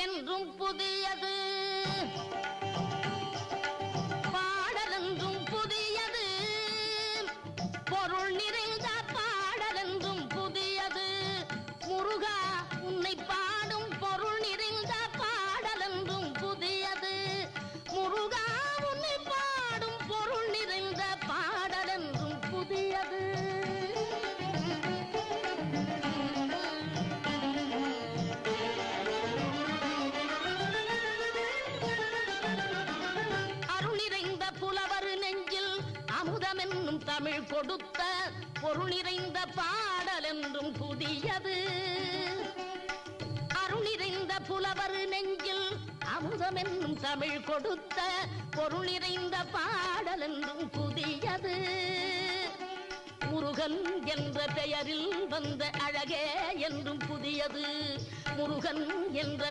என்றும் புதியது, பாடலென்றும் புதியது, பொருள் நிறைந்த பாடலென்றும் புதியது. முருகா உன்னை பாடும் பொருள் நிறைந்த பாடலென்றும் புதியது. முருகா உன்னை பாடும் பொருள் நிறைந்த பாடலென்றும் புதியது. அமுதமென்னும் தமிழ் கொடுத்த பொருள் நிறைந்த பாடல் என்றும் புதியது. அருள் நிறைந்த புலவர் நெஞ்சில் அமுதமென்னும் தமிழ் கொடுத்த பொருள் நிறைந்த பாடல் என்றும் புதியது. முருகன் என்ற பெயரில் வந்த அழகே என்றும் புதியது. முருகன் என்ற